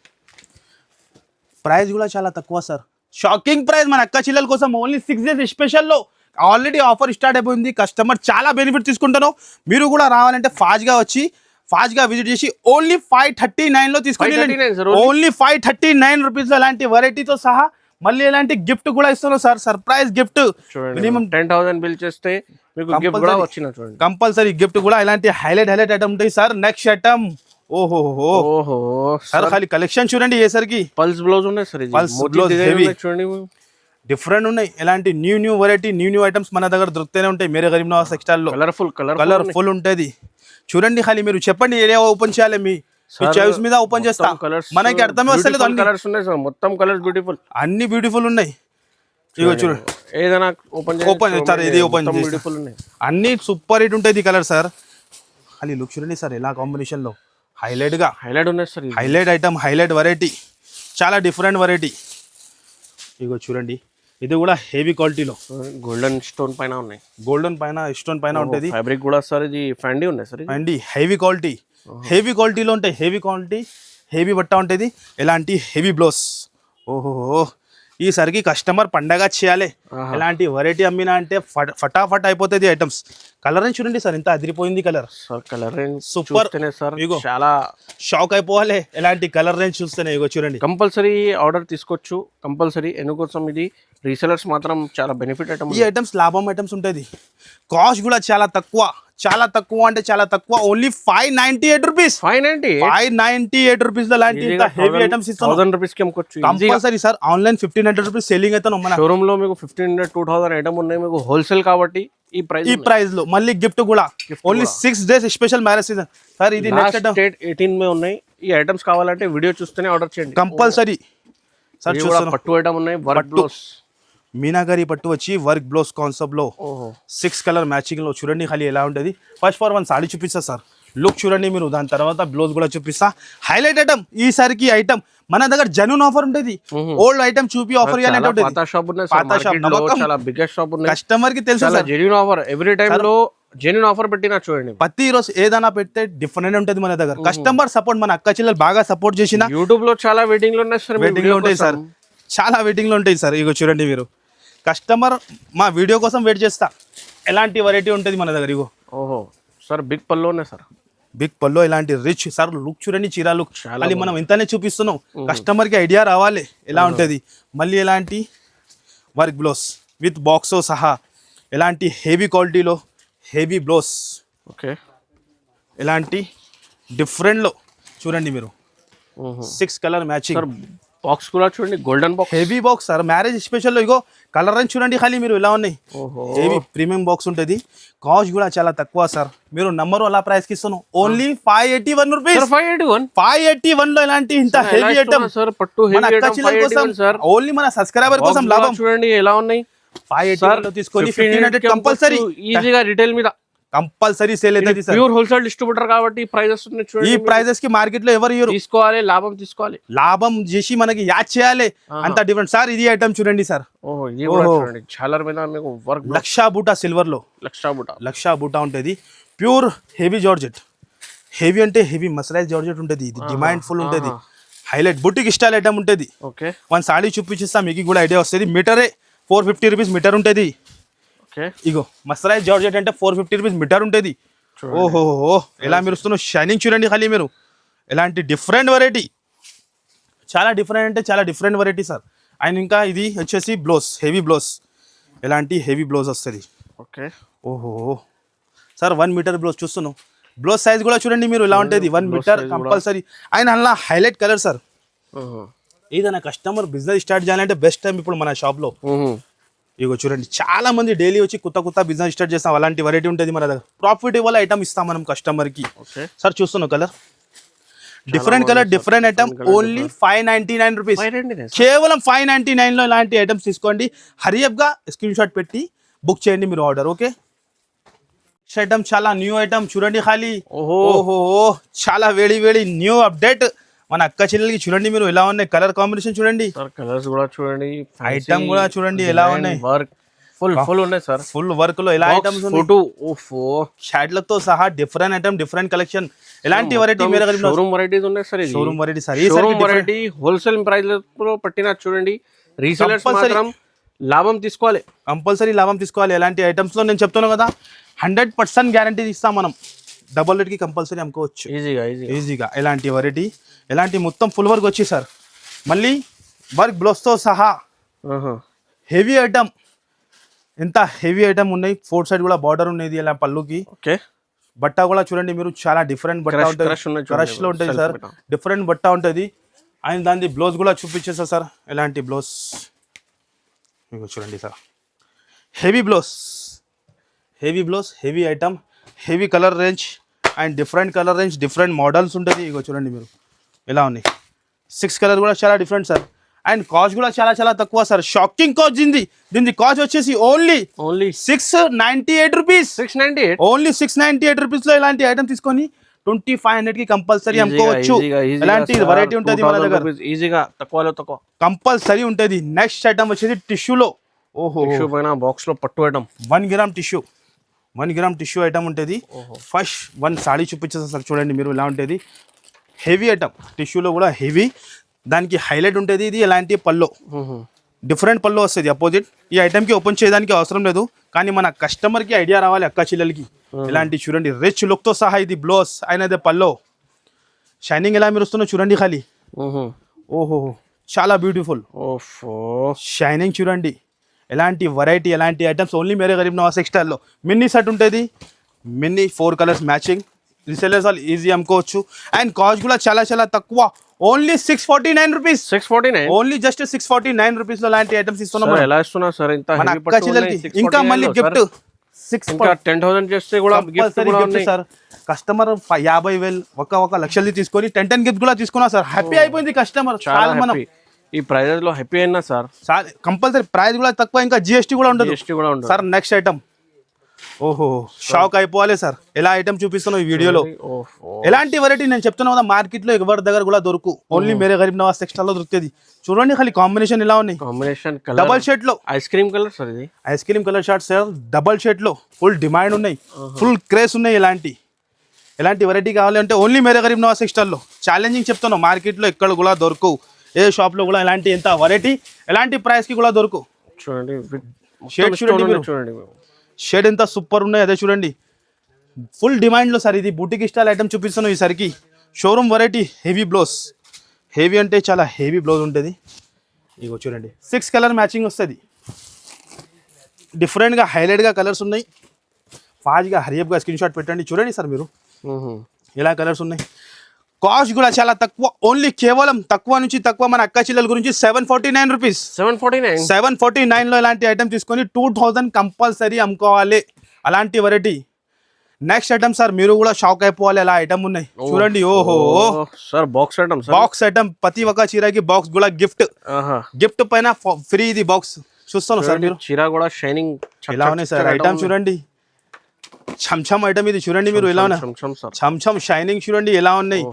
ప్రైస్ కూడా చాలా తక్కువ సార్ షాకింగ్ ప్రైస్ మన అక్క చెల్లెల కోసం ఓన్లీ 6 డేస్ స్పెషల్లో ఆల్రెడీ ఆఫర్ స్టార్ట్ అయిపోయింది కస్టమర్ చాలా బెనిఫిట్ తీసుకుంటాను మీరు కూడా రావాలంటే ఫాస్ట్గా విజిట్ చేసి ఓన్లీ 539 లో తీసుకొని ఓన్లీ 539 రూపీస్ ఎలాంటి వెరైటీతో సహా మళ్ళీ ఎలాంటి గిఫ్ట్ కూడా ఇస్తాను sir surprise gift minimum 10,000 bill చేస్తే మీకు గిఫ్ట్ కూడా వచ్చిన చూడండి కంపల్సరీ గిఫ్ట్ కూడా ఇలాంటి హైలైట్ ఐటమ్ ఉంటాయి సార్ నెక్స్ట్ ఐటమ్ ఓహో సార్ ఖాళీ కలెక్షన్ చూడండి ఏ సార్ కి పల్స్ బ్లౌజ్ ఉన్నాయి సార్ పల్స్ బ్లౌజ్ చూడండి డిఫరెంట్ ఉన్నాయి ఎలాంటి న్యూ వెరైటీ న్యూ ఐటమ్స్ మన దగ్గర దొరుకుతూనే ఉంటాయి మేరే గరీబ్ నవాజ్ టెక్స్టైల్ లో కలర్ఫుల్ ఉంటుంది చూడండి ఖాళీ మీరు చెప్పండి ఏరియా ఓపెన్ చేయాలి మీ చాయిస్ మీద ఓపెన్ చేస్తా మనకి అర్థమే వస్తలేదు కలర్స్ ఉన్నాయి సార్ మొత్తం కలర్స్ బ్యూటిఫుల్ అన్ని బ్యూటిఫుల్ ఉన్నాయి ఇగో చూడండి ఏదైనా ఓపెన్ చేస్తారు ఇది ఓపెన్ బ్యూటిఫుల్ ఉన్నాయి అన్ని సూపర్ హిట్ ఉంటుంది కలర్ సార్ ఖాళీ లుక్ చూడండి సార్ ఎలా కాంబినేషన్ లో హైలైట్ ఉన్నాయి sir highlight item highlight variety చాలా డిఫరెంట్ వెరైటీ ఇగో చూడండి ఇది కూడా హెవీ క్వాలిటీలో గోల్డెన్ స్టోన్ పైన ఉన్నాయి స్టోన్ పైన ఉంటుంది ఫ్యాబ్రిక్ కూడా సార్ ఇది ఫండీ ఉన్నాయి సార్ అండి హెవీ క్వాలిటీలో ఉంటాయి హెవీ బట్ట ఉంటుంది ఎలాంటి హెవీ బ్లౌజ్ ఓహో ఈసారికి కస్టమర్ పండగ చేయాలి ఎలాంటి వెరైటీ అమ్మినా అంటే ఫటాఫట్ అయిపోతుంది ఐటమ్స్ కలర్ చూడండి సార్ ఇంత అదిరిపోయింది కలర్ కలర్ సూపర్ సార్ చాలా షాక్ అయిపోవాలి ఎలాంటి కలర్ రేంజ్ చూస్తేనే ఇగో చూడండి కంపల్సరీ ఆర్డర్ తీసుకోవచ్చు కంపల్సరీ ఎందుకోసం ఇది రీసెలర్స్ మాత్రం చాలా బెనిఫిట్ ఐటమ్ ఈ ఐటమ్స్ లాభం ఐటమ్స్ ఉంటుంది కాస్ట్ కూడా చాలా తక్కువ అంటే చాలా తక్కువ ఓన్లీ 598 రూపీస్ 598 రూపీస్ లో లాంటి హెవీ ఐటమ్స్ ఇస్తాను 1000 రూపీస్ కి అమ్ముకోవచ్చు compulsory sir online 1500 rupees selling అయితే మన షోరూమ్ లో మీకు 1500 2000 ఐటమ్ ఉన్నాయి మీకు హోల్సేల్ కాబట్టి ఈ ప్రైస్ లో మళ్ళీ గిఫ్ట్ కూడా only 6 days special marriage season sir ఇది నెక్స్ట్ ఐటమ్ డేట్ 18 మే ఉన్నాయి ఈ ఐటమ్స్ కావాలంటే వీడియో చూస్తేనే ఆర్డర్ చేయండి కంపల్సరీ సార్ చూస్తాను పట్టు ఐటమ్ ఉన్నాయి వర్క్ బ్లౌజ్ మీనాగరి పట్టు వచ్చి వర్క్ బ్లౌజ్ కాన్సెప్ట్ లో 6 కలర్ మ్యాచింగ్ లో చూడండి ఖాళీ ఎలా ఉంటుంది ఫస్ట్ ఫర్ వన్ సాడీ చూపిస్తా సార్ లుక్ చూడండి మీరు దాని తర్వాత బ్లౌజ్ కూడా చూపిస్తా హైలైట్ ఐటమ్ ఈసారికి ఐటమ్ మన దగ్గర జెన్యూన్ ఆఫర్ ఉంటుంది ఓల్డ్ ఐటమ్ చూపి ఆఫర్ కస్టమర్ కి తెలుసు జెన్యూన్ ఆఫర్ ఎవ్రీ టైం లో జెన్యూన్ ఆఫర్ పెట్టినా చూడండి ప్రతి రోజు ఏదైనా పెడితే డిఫరెంట్ ఉంటుంది మన దగ్గర కస్టమర్ సపోర్ట్ మన అక్క చెల్లెలు బాగా సపోర్ట్ చేసిన యూట్యూబ్ లో చాలా వెయిటింగ్ లో ఉన్నాయి సార్ వెయిటింగ్ లో ఉంటాయి సార్ చాలా వెయిటింగ్ లో ఉంటాయి సార్ ఇగో చూడండి మీరు కస్టమర్ మా వీడియో కోసం వెయిట్ చేస్తా ఎలాంటి వెరైటీ ఉంటుంది మన దగ్గర ఇగో ఓహో సార్ బిగ్ పల్లో ఉన్నాయి సార్ బిగ్ పల్లో ఇలాంటి రిచ్ సార్ లుక్ చూడండి చీర లుక్ మళ్ళీ మనం ఇంతనే చూపిస్తున్నాం కస్టమర్ కి ఐడియా రావాలి ఎలా ఉంటుంది మళ్ళీ ఎలాంటి వర్క్ బ్లౌజ్ విత్ బాక్స్ సహా ఎలాంటి హెవీ క్వాలిటీలో హెవీ బ్లౌజ్ ఓకే ఎలాంటి డిఫరెంట్ లో చూడండి మీరు 6 కలర్ మ్యాచింగ్ బాక్స్ కూడా చూడండి golden box heavy box sir marriage special లో ఇగో కలర్ అని చూడండి ఖాళీ మీరు ఎలా ఉన్నాయి హెవీ ప్రీమియం బాక్స్ ఉంటుంది కాస్ట్ కూడా చాలా తక్కువ సార్ మీరు నంబర్ అలా ప్రైస్ కి ఇస్తాను ఓన్లీ 581 రూపీస్ 581 లో ఇలాంటి ఇంత హెవీ ఐటమ్ సార్ పట్టు హెవీ ఐటమ్ కోసం సార్ ఓన్లీ మన సబ్స్క్రైబర్ కోసం లాభం చూడండి ఎలా ఉన్నాయి 581 లో తీసుకొని 1500 కంపల్సరీ ఈజీగా రిటైల్ మీద కంపల్సరీ సేల్ అవుతుంది సార్ ప్యూర్ హోల్సేల్ డిస్ట్రిబ్యూటర్ కాబట్టి ప్రైజెస్ ఉన్నాయి చూడండి ఈ ప్రైజెస్ కి మార్కెట్ లో ఎవరు ఇవ్వరు తీసుకోవాలి లాభం చేసి మనకి యాడ్ చేయాలి అంత డిఫరెంట్ సార్ ఇది ఐటమ్ చూడండి సార్ ఓహో ఇది కూడా చూడండి చాలా మీద మీకు వర్క్ లక్షా బూటా సిల్వర్ లో లక్షా బూటా ఉంటుంది ప్యూర్ హెవీ జార్జెట్ హెవీ అంటే హెవీ మసరైజ్ జార్జెట్ ఉంటుంది, ఇది డిమాండ్ ఫుల్ ఉంటుంది, హైలైట్ బుటిక్ స్టైల్ ఐటమ్ ఉంటుంది. ఓకే వన్ సాడీ చూపించిస్తా మీకు కూడా ఐడియా వస్తుంది. మీటరే 450 రూపీస్ మీటర్ ఉంటుంది. ఓకే ఇగో మసరైజ్ జార్జెట్ అంటే 450 రూపీస్ మీటర్ ఉంటుంది. ఓహో ఎలా మెరుస్తున్న షైనింగ్ చూడండి ఖాళీ మీరు. ఎలాంటి డిఫరెంట్ వెరైటీ, చాలా డిఫరెంట్ అంటే చాలా డిఫరెంట్ వెరైటీ సార్. అండ్ ఇంకా ఇది వచ్చేసి బ్లౌజ్, హెవీ బ్లౌజ్, ఎలాంటి హెవీ బ్లౌజ్ వస్తుంది. ఓకే ఓహో సార్ 1 మీటర్ బ్లౌజ్ చూస్తున్నాం. బ్లౌజ్ సైజ్ కూడా చూడండి మీరు ఎలా ఉంటుంది, 1 మీటర్ కంపల్సరీ. ఆయన అలా హైలైట్ కలర్ సార్. ఏదైనా కస్టమర్ బిజినెస్ స్టార్ట్ చేయాలంటే బెస్ట్ టైం ఇప్పుడు మన షాప్లో. ఇగో చూడండి చాలా మంది డైలీ వచ్చి కొత్త బిజినెస్ స్టార్ట్ చేస్తాం, అలాంటి వెరైటీ ఉంటుంది మన దగ్గర. ప్రాఫిటబుల్ ఐటమ్ ఇస్తాం మనం కస్టమర్కి. సార్ చూస్తున్నాం colour, different colour different item, only 599 rupees, కేవలం 599 లో ఇలాంటి ఐటమ్స్ తీసుకోండి. హరియప్గా స్క్రీన్ షాట్ పెట్టి బుక్ చేయండి మీరు ఆర్డర్. ఓకే ఐటమ్ చాలా న్యూ ఐటమ్ చూడండి ఖాళీ. ఓహో చాలా వేడి వేడి న్యూ అప్డేట్ మన అక్క చెల్లెలకి. చూడండి మీరు ఎలా ఉన్నాయి, కలర్ కాంబినేషన్ చూడండి, కలర్స్ కూడా చూడండి, ఐటమ్ కూడా చూడండి ఎలా ఉన్నాయి. వర్క్ ఫుల్ ఉన్నాయి సార్, ఫుల్ వర్క్ లో ఎలా ఐటమ్స్ షాడ్లతో సహా డిఫరెంట్ ఐటమ్, డిఫరెంట్ కలెక్షన్. ఎలాంటి వెరైటీ షోరూమ్ వెరైటీస్ ఉన్నాయి sir. Showroom variety sir, showroom variety wholesale price లో పట్టినా చూడండి. రీసెలర్స్ మాత్రం లాభం తీసుకోవాలి, కంపల్సరీ లాభం తీసుకోవాలి. ఎలాంటి ఐటమ్స్ లో నేను చెప్తున్నాను కదా 100% గ్యారంటీ ఇస్తాం మనం. డబల్ రేట్ కి కంపల్సరీ అమ్ముకోవచ్చు ఈజీగా. ఎలాంటి వెరైటీ, ఎలాంటి మొత్తం ఫుల్ వర్క్ వచ్చి సార్, మళ్ళీ వర్క్ బ్లౌజ్ తో సహా హెవీ ఐటమ్. ఎంత హెవీ ఐటమ్ ఉన్నాయి, 4 సైడ్ కూడా బార్డర్ ఉన్నది ఇలా పళ్ళుకి. ఓకే బట్ట కూడా చూడండి మీరు, చాలా డిఫరెంట్ బట్ట ఉంటుంది, క్రష్ లో ఉంటుంది సార్, డిఫరెంట్ బట్ట ఉంటుంది. అండ్ దాని బ్లౌజ్ కూడా చూపించేస్తా సార్. ఎలాంటి బ్లౌజ్ మీకు చూడండి sir, heavy blouse, heavy item, heavy colour range and different colour range, different models ఉంటుంది. ఇగో చూడండి మీరు ఎలా ఉన్నాయి. 6 కలర్ కూడా చాలా డిఫరెంట్ సార్. అండ్ కాస్ట్ కూడా చాలా తక్కువ సార్, షాకింగ్ కాస్ట్ దీని కాస్ట్ వచ్చేసి ఓన్లీ 698 రూపీస్. ఓన్లీ 698 రూపీస్ లో ఇలాంటి ఐటమ్ తీసుకొని 2500 కి కంపల్సరీ అమ్ముకోవచ్చు. ఇలాంటి వెరైటీ ఉంటుంది మన దగ్గర, ఈజీగా తక్కువ కంపల్సరీ ఉంటుంది. నెక్స్ట్ ఐటమ్ వచ్చేసి టిష్యూలో. ఓహో బాక్స్ లో పట్టు item 1 gram tissue, 1 gram tissue item ఉంటుంది. ఫస్ట్ 1 సాడీ చూపించేస్తా సార్, చూడండి మీరు ఎలా ఉంటుంది. హెవీ ఐటమ్, టిష్యూలో కూడా హెవీ, దానికి హైలైట్ ఉంటుంది. ఇది ఎలాంటి పల్లో, డిఫరెంట్ పల్లో వస్తుంది అపోజిట్. ఈ ఐటమ్కి ఓపెన్ చేయడానికి అవసరం లేదు, కానీ మన కస్టమర్కి ఐడియా రావాలి అక్క చెల్లెలకి. ఇలాంటి చూడండి రిచ్ లుక్తో సహా ఇది బ్లౌజ్ అయినదే పల్లో. షైనింగ్ ఎలా మెరుస్తుందో చూడండి ఖాళీ. ఓహో చాలా బ్యూటిఫుల్ షైనింగ్ చూడండి. ఎలాంటి వెరైటీ, ఎలాంటి ఐటమ్స్ ఓన్లీ మేరే గరీబ్ నవాజ్ టెక్స్టైల్లో. మినీ సెట్ ఉంటుంది, మినీ 4 కలర్స్ మ్యాచింగ్. రీసెలర్స్ వాళ్ళు ఈజీ అమ్ముకోవచ్చు. అండ్ కాస్ట్ కూడా చాలా తక్కువ, only 649 rupees. Only just 649 rupees లో లాంటి ఐటమ్స్ ఇస్తున్నాం. ఎలా ఇస్తున్నారు సార్ ఇంత మన అక్క చెల్లెలకి? ఇంకా మళ్ళీ గిఫ్ట్ 10,000 చేస్తే కూడా గిఫ్ట్ సార్. కస్టమర్ 50,000 ఒక లక్షలు తీసుకొని 10 గిఫ్ట్ కూడా తీసుకున్నా సార్. హ్యాపీ అయిపోయింది కస్టమర్. మనం ఈ ప్రైజెస్ లో హ్యాపీ అయినా సార్. కంపల్సరీ ప్రైస్ కూడా తక్కువ, ఇంకా జిఎస్టీ కూడా ఉండదు సార్. నెక్స్ట్ ఐటమ్ ఓహో షాక్ అయిపోవాలి సార్, ఎలా ఐటమ్ చూపిస్తున్నావు ఈ వీడియోలో. ఎలాంటి వెరైటీ నేను చెప్తున్నా కదా, మార్కెట్ లో ఎవరి దగ్గర కూడా దొరుకు, ఓన్లీ మేరే గరీబ్ నవాజ్ టెక్స్టైల్ లో దొరుకుతుంది. చూడండి ఖాళీ కాంబినేషన్ ఎలా ఉన్నాయి. కాంబినేషన్ డబల్ షేడ్ లో ఐస్ క్రీమ్ కలర్ సార్, ఇది ice cream colour short sir, double shade లో ఫుల్ డిమాండ్ ఉన్నాయి, ఫుల్ క్రేజ్ ఉన్నాయి. ఎలాంటి వెరైటీ కావాలి అంటే ఓన్లీ మేరే గరీబ్ నవాజ్ టెక్స్టైల్ లో. ఛాలెంజింగ్ చెప్తున్నావు, మార్కెట్ లో ఎక్కడ కూడా దొరుకు, ఏ షాప్ లో కూడా ఎలాంటి ఎంత వెరైటీ ఎలాంటి ప్రైస్ కి కూడా దొరుకు. చూడండి షేడ్ చూడండి, షేడ్ ఎంత సూపర్ ఉన్నాయి. అదే చూడండి ఫుల్ డిమాండ్లో సార్. ఇది బూటిక్ స్టైల్ ఐటమ్ చూపిస్తున్నాం ఈసారికి. Showroom variety, heavy blouse, heavy అంటే చాలా హెవీ బ్లౌజ్ ఉంటుంది. ఇగో చూడండి 6 కలర్ మ్యాచింగ్ వస్తుంది. డిఫరెంట్గా హైలైట్గా కలర్స్ ఉన్నాయి. ఫాస్ట్గా హరియప్గా స్క్రీన్ షాట్ పెట్టండి. చూడండి సార్ మీరు ఎలా కలర్స్ ఉన్నాయి. కాస్ట్ కూడా చాలా తక్కువ, ఓన్లీ కేవలం తక్కువ నుంచి తక్కువ మన అక్క చెల్లెల గురించి 749 రూపీస్. 749 లో ఇలాంటి ఐటమ్ తీసుకొని 2000 కంపల్సరీ అమ్ముకోవాలి. అలాంటి వెరైటీ. నెక్స్ట్ ఐటమ్ సార్, మీరు కూడా షాక్ అయిపోవాలి ఎలా ఐటమ్ ఉన్నాయి చూడండి. ఓహో సార్ బాక్స్ ఐటమ్ ప్రతి ఒక్క చీరకి బాక్స్ కూడా గిఫ్ట్ పైన ఫ్రీ. ఇది బాక్స్ చూస్తాను సార్ మీరు. చీర కూడా షైనింగ్ ఎలా ఉన్నాయి సార్ ఐటమ్ చూడండి. చమ్ ఐటమ్ ఇది చూడండి మీరు ఎలా ఉన్నాయి. చమ్ షైనింగ్ చూడండి ఎలా ఉన్నాయి.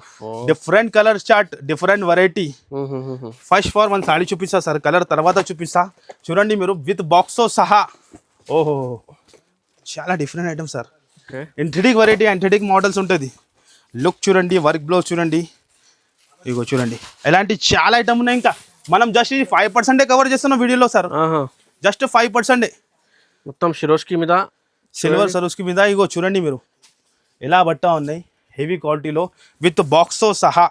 Different colour chart, different variety. First for 1 sari చూపిస్తా సార్, కలర్ తర్వాత చూపిస్తా. చూడండి మీరు విత్ బాక్స్ తో సహా. ఓహో చాలా డిఫరెంట్ ఐటమ్ సార్. ఎంథెటిక్ వెరైటీ, ఎంథెటిక్ మోడల్స్ ఉంటుంది. లుక్ చూడండి, వర్క్ బ్లౌజ్ చూడండి, ఇగో చూడండి, ఇలాంటి చాలా ఐటమ్ ఉన్నాయి. ఇంకా మనం జస్ట్ ఇది 5% కవర్ చేస్తున్నాం వీడియోలో సార్, జస్ట్ 5%. మొత్తం షిరోస్కి మీద సిల్వర్ సరుస్కి మీద ఇగో చూడండి మీరు ఎలా బట్ట ఉన్నాయి, హెవీ క్వాలిటీలో విత్ బాక్స్తో సహా.